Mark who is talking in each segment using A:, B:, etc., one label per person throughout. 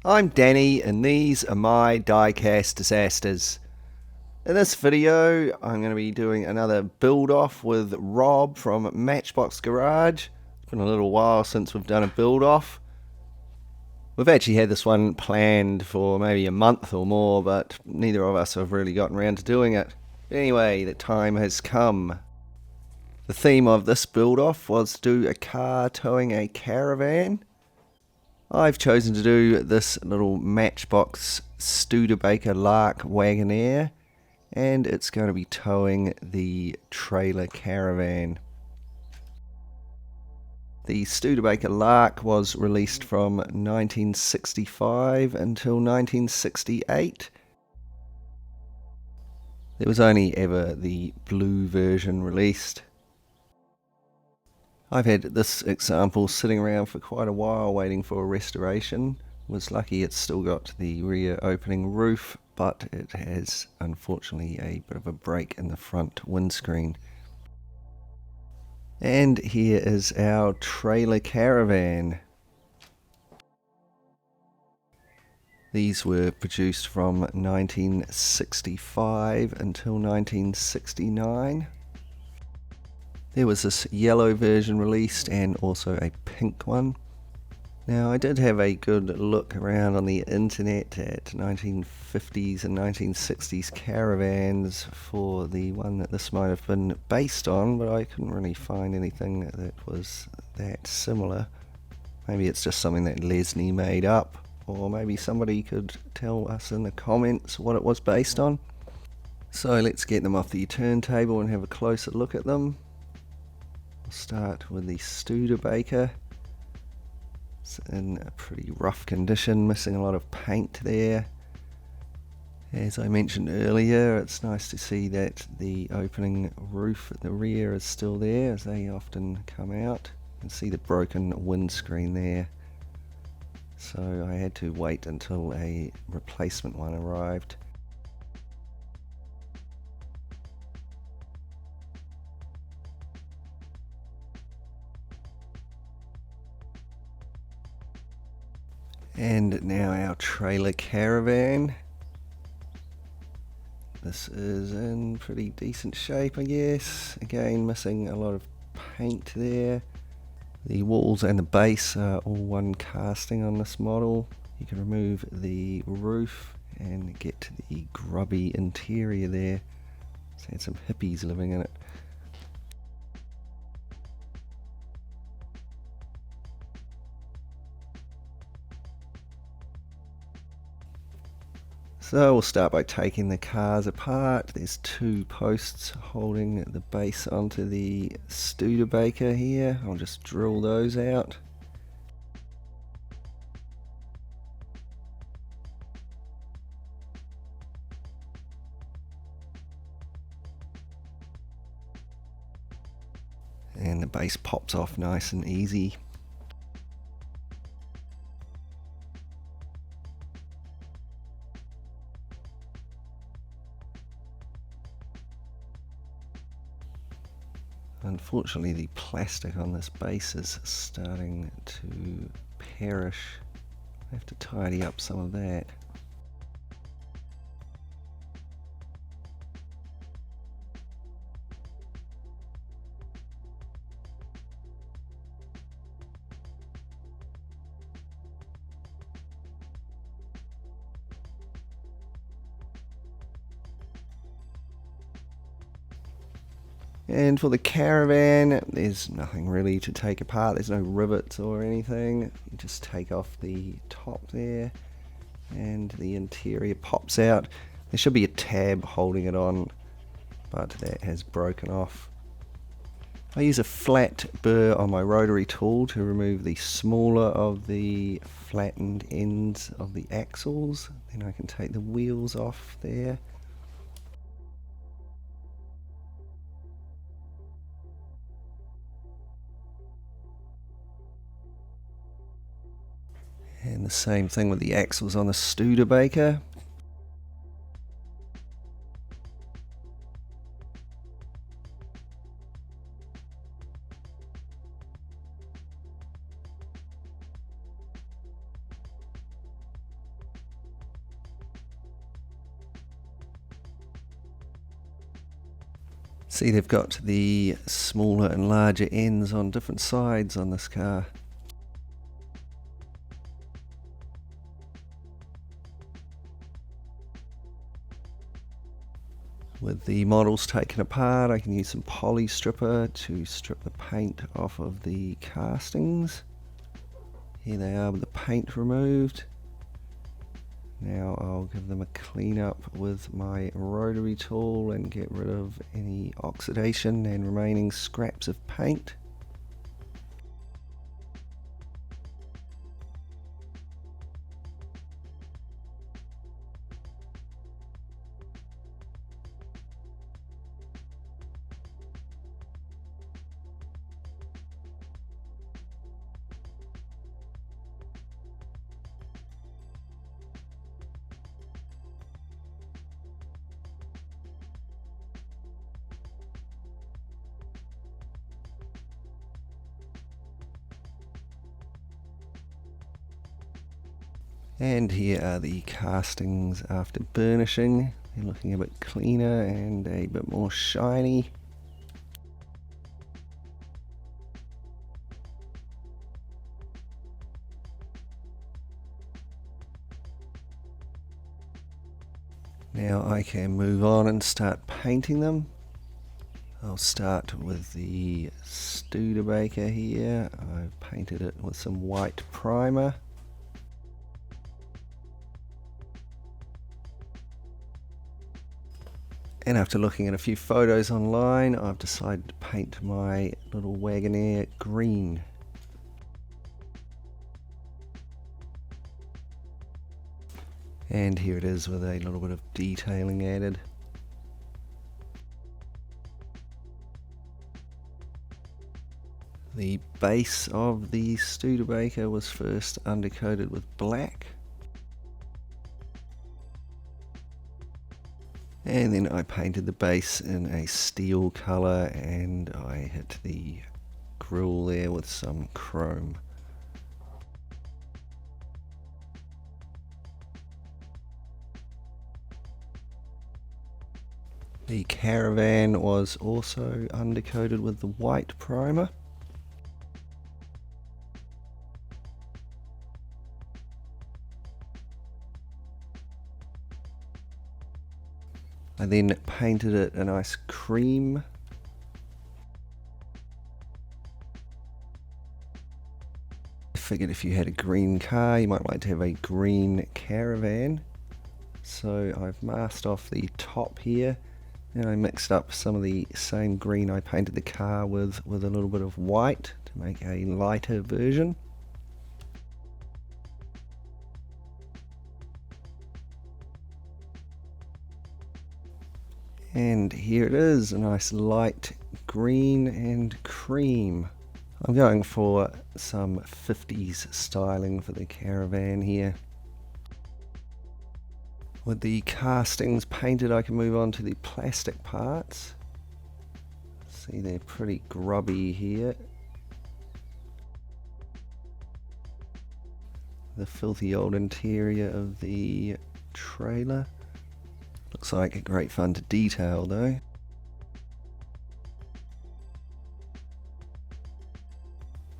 A: I'm Danny and these are my Diecast Disasters. In this video I'm going to be doing another build off with Rob from Matchbox Garage. It's been a little while since we've done a build off. We've actually had this one planned for maybe a month or more, but neither of us have really gotten around to doing it. Anyway, the time has come. The theme of this build off was to do a car towing a caravan. I've chosen to do this little Matchbox Studebaker Lark Wagonaire, and it's going to be towing the trailer caravan. The Studebaker Lark was released from 1965 until 1968. There was only ever the blue version released. I've had this example sitting around for quite a while waiting for a restoration. Was lucky it's still got the rear opening roof, but it has unfortunately a bit of a break in the front windscreen. And here is our trailer caravan. These were produced from 1965 until 1969. There was this yellow version released and also a pink one. Now I did have a good look around on the internet at 1950s and 1960s caravans for the one that this might have been based on, but I couldn't really find anything that was that similar. Maybe it's just something that Leslie made up, or maybe somebody could tell us in the comments what it was based on. So let's get them off the turntable and have a closer look at them. We'll start with the Studebaker. It's in a pretty rough condition, missing a lot of paint there. As I mentioned earlier, it's nice to see that the opening roof at the rear is still there, as they often come out. You can see the broken windscreen there. So I had to wait until a replacement one arrived. And now our trailer caravan. This is in pretty decent shape, I guess. Again, missing a lot of paint there. The walls and the base are all one casting on this model. You can remove the roof and get the grubby interior there. It's had some hippies living in it. So we'll start by taking the cars apart. There's two posts holding the base onto the Studebaker here. I'll just drill those out. And the base pops off nice and easy. Unfortunately, the plastic on this base is starting to perish. I have to tidy up some of that. And for the caravan, there's nothing really to take apart. There's no rivets or anything. You just take off the top there and the interior pops out. There should be a tab holding it on, but that has broken off. I use a flat burr on my rotary tool to remove the smaller of the flattened ends of the axles. Then I can take the wheels off there. And the same thing with the axles on the Studebaker. See, they've got the smaller and larger ends on different sides on this car. With the models taken apart, I can use some poly stripper to strip the paint off of the castings. Here they are with the paint removed. Now I'll give them a clean up with my rotary tool and get rid of any oxidation and remaining scraps of paint. And here are the castings after burnishing. They're looking a bit cleaner and a bit more shiny. Now I can move on and start painting them. I'll start with the Studebaker here. I've painted it with some white primer. And after looking at a few photos online, I've decided to paint my little Wagonaire green. And here it is with a little bit of detailing added. The base of the Studebaker was first undercoated with black. And then I painted the base in a steel colour and I hit the grille there with some chrome. The Caravan was also undercoated with the white primer. I then painted it a nice cream. I figured if you had a green car, you might like to have a green Caravan. So I've masked off the top here, and I mixed up some of the same green I painted the car with a little bit of white to make a lighter version. And here it is, a nice light green and cream. I'm going for some 50s styling for the Caravan here. With the castings painted, I can move on to the plastic parts. See, they're pretty grubby here. The filthy old interior of the trailer. Looks like great fun to detail though.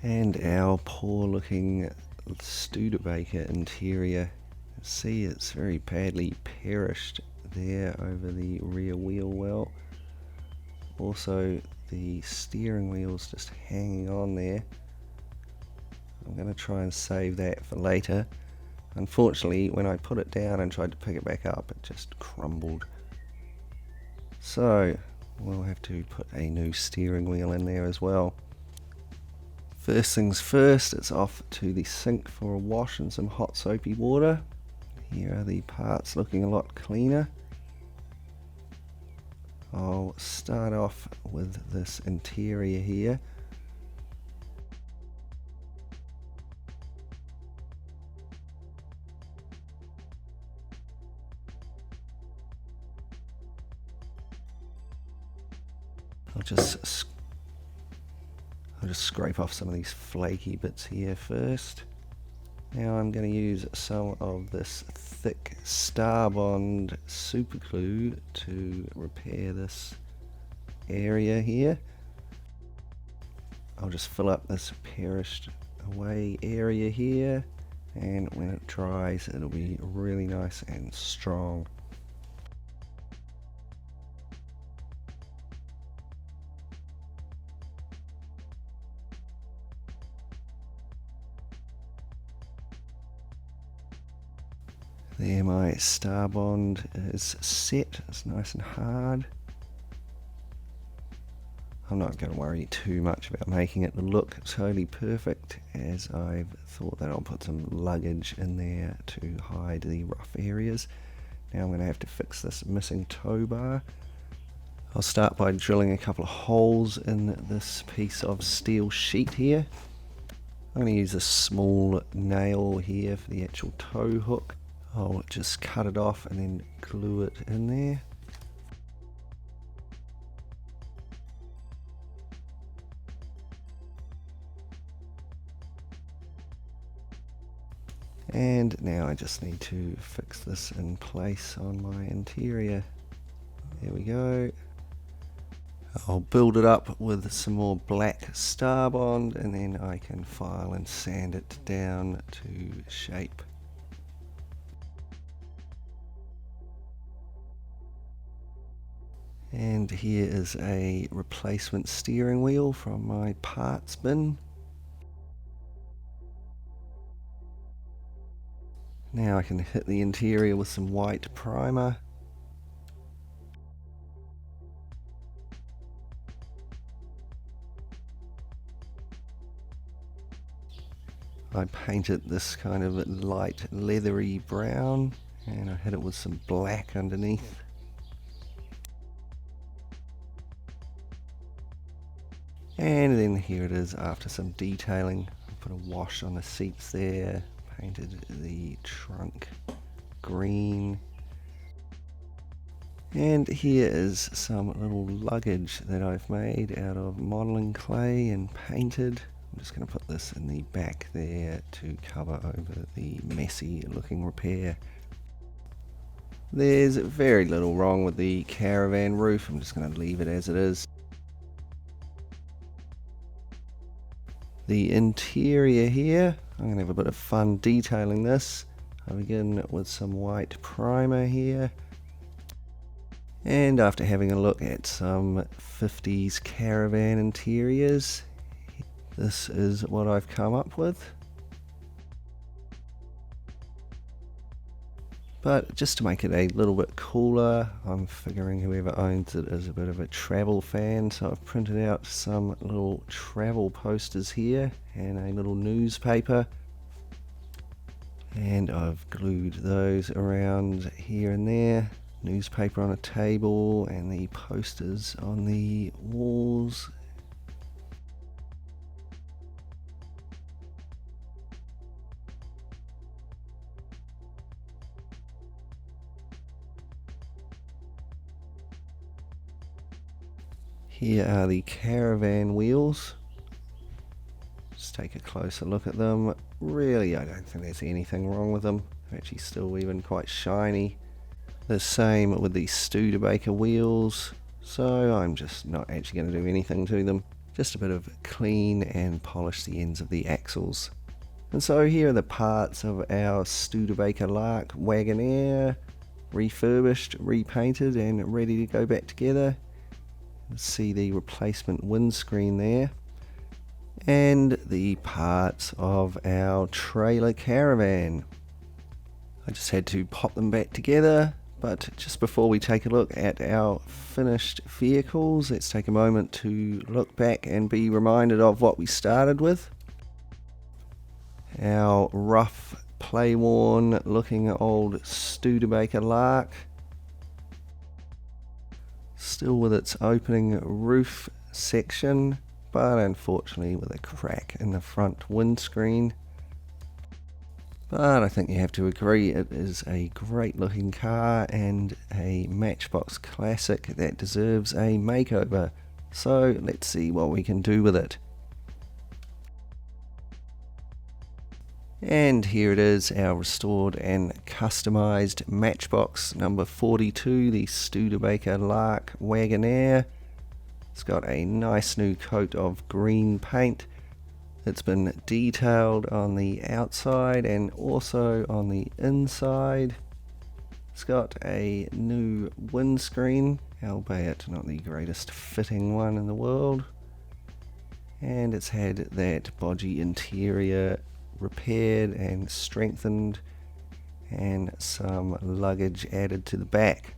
A: And our poor looking Studebaker interior. See, it's very badly perished there over the rear wheel well. Also the steering wheel's just hanging on there. I'm going to try and save that for later. Unfortunately, when I put it down and tried to pick it back up, it just crumbled. So, we'll have to put a new steering wheel in there as well. First things first, it's off to the sink for a wash and some hot soapy water. Here are the parts looking a lot cleaner. I'll start off with this interior here. I'll just scrape off some of these flaky bits here first. Now I'm going to use some of this thick Starbond super glue to repair this area here. I'll just fill up this perished away area here, and when it dries it'll be really nice and strong. There, my star bond is set. It's nice and hard. I'm not going to worry too much about making it look totally perfect, as I've thought that I'll put some luggage in there to hide the rough areas. Now I'm going to have to fix this missing tow bar. I'll start by drilling a couple of holes in this piece of steel sheet here. I'm going to use a small nail here for the actual tow hook. I'll just cut it off and then glue it in there. And now I just need to fix this in place on my interior. There we go. I'll build it up with some more black star bond, and then I can file and sand it down to shape. And here is a replacement steering wheel from my parts bin. Now I can hit the interior with some white primer. I painted this kind of light leathery brown, and I hit it with some black underneath. And then here it is after some detailing. I put a wash on the seats there, painted the trunk green. And here is some little luggage that I've made out of modelling clay and painted. I'm just going to put this in the back there to cover over the messy looking repair. There's very little wrong with the Caravan roof. I'm just going to leave it as it is. The interior here, I'm going to have a bit of fun detailing this. I begin with some white primer here. And after having a look at some 50s Caravan interiors, this is what I've come up with. But just to make it a little bit cooler, I'm figuring whoever owns it is a bit of a travel fan, so I've printed out some little travel posters here and a little newspaper, and I've glued those around here and there. Newspaper on a table and the posters on the walls. Here are the Caravan wheels. Just take a closer look at them. Really, I don't think there's anything wrong with them. They're actually still even quite shiny. The same with the Studebaker wheels. So I'm just not actually going to do anything to them. Just a bit of clean and polish the ends of the axles. And so here are the parts of our Studebaker Lark Wagonaire. Refurbished, repainted and ready to go back together. See the replacement windscreen there, and the parts of our trailer Caravan. I just had to pop them back together, but just before we take a look at our finished vehicles, let's take a moment to look back and be reminded of what we started with. Our rough, play-worn looking old Studebaker Lark, still with its opening roof section, but unfortunately with a crack in the front windscreen. But I think you have to agree it is a great looking car and a Matchbox classic that deserves a makeover. So let's see what we can do with it. And here it is, our restored and customised Matchbox number 42, the Studebaker Lark Wagonaire. It's got a nice new coat of green paint. It's been detailed on the outside and also on the inside. It's got a new windscreen, albeit not the greatest fitting one in the world. And it's had that bodgy interior repaired and strengthened, and some luggage added to the back.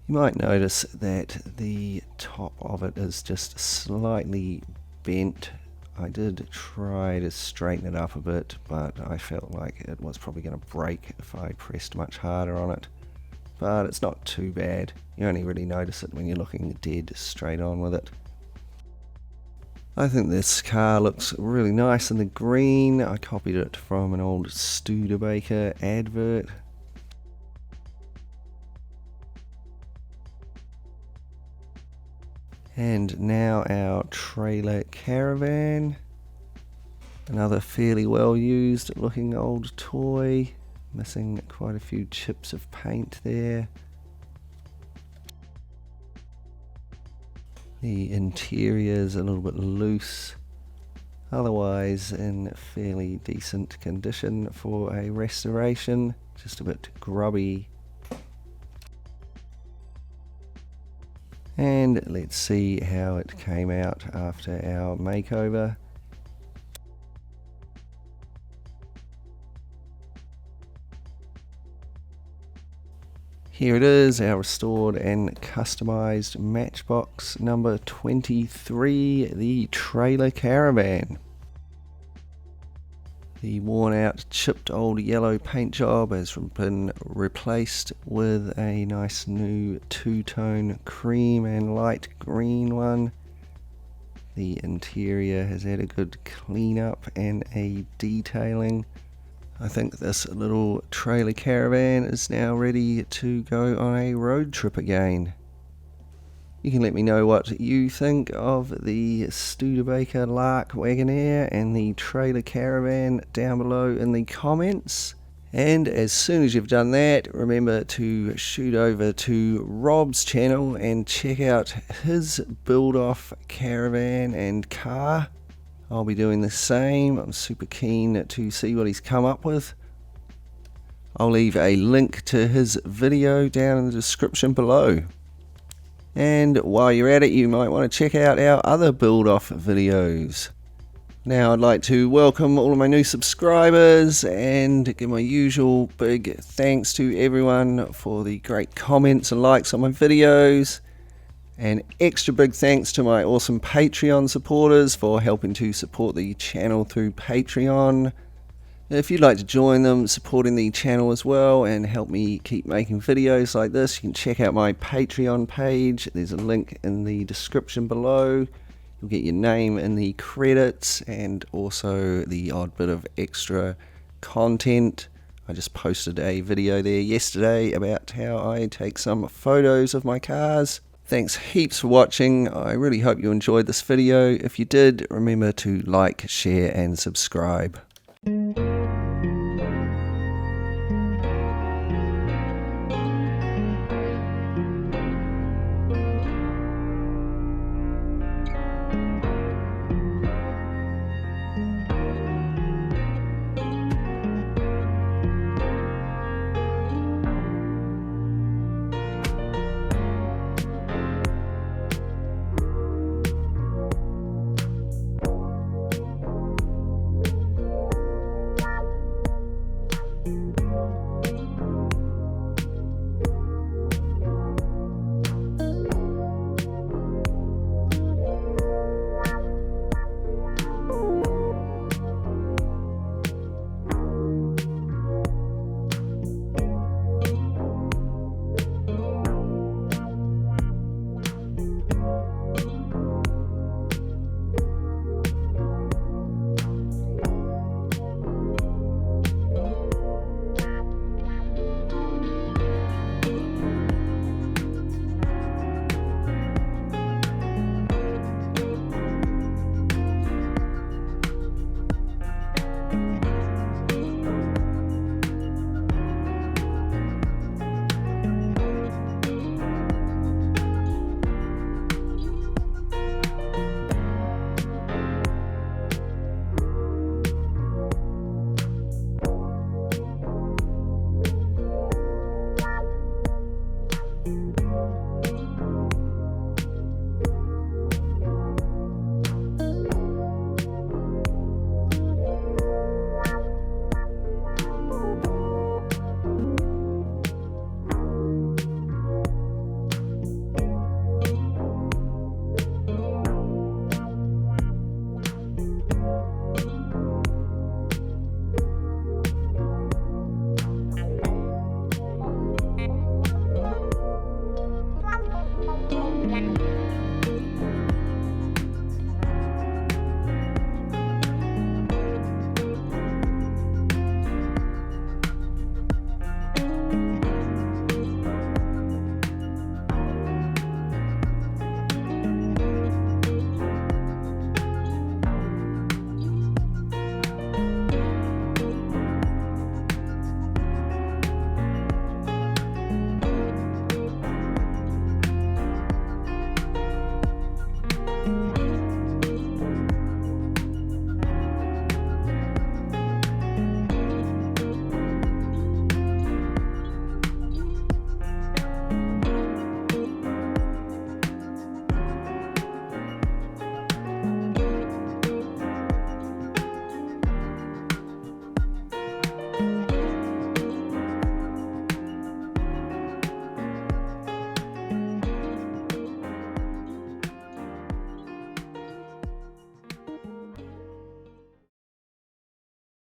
A: You might notice that the top of it is just slightly bent. I did try to straighten it up a bit, but I felt like it was probably going to break if I pressed much harder on it. But it's not too bad. You only really notice it when you're looking dead straight on with it. I think this car looks really nice in the green. I copied it from an old Studebaker advert. And now our trailer Caravan. Another fairly well used looking old toy. Missing quite a few chips of paint there. The interior is a little bit loose. Otherwise in fairly decent condition for a restoration. Just a bit grubby. And let's see how it came out after our makeover. Here it is, our restored and customized Matchbox number 23, the trailer Caravan. The worn out, chipped old yellow paint job has been replaced with a nice new two-tone cream and light green one. The interior has had a good clean up and a detailing. I think this little trailer Caravan is now ready to go on a road trip again. You can let me know what you think of the Studebaker Lark Wagonaire and the trailer Caravan down below in the comments. And as soon as you've done that, remember to shoot over to Rob's channel and check out his build-off caravan and car. I'll be doing the same. I'm super keen to see what he's come up with. I'll leave a link to his video down in the description below. And while you're at it, you might want to check out our other build-off videos. Now I'd like to welcome all of my new subscribers and give my usual big thanks to everyone for the great comments and likes on my videos. And extra big thanks to my awesome Patreon supporters for helping to support the channel through Patreon. If you'd like to join them supporting the channel as well and help me keep making videos like this, you can check out my Patreon page. There's a link in the description below. You'll get your name in the credits and also the odd bit of extra content. I just posted a video there yesterday about how I take some photos of my cars. Thanks heaps for watching. I really hope you enjoyed this video. If you did, remember to like, share and subscribe.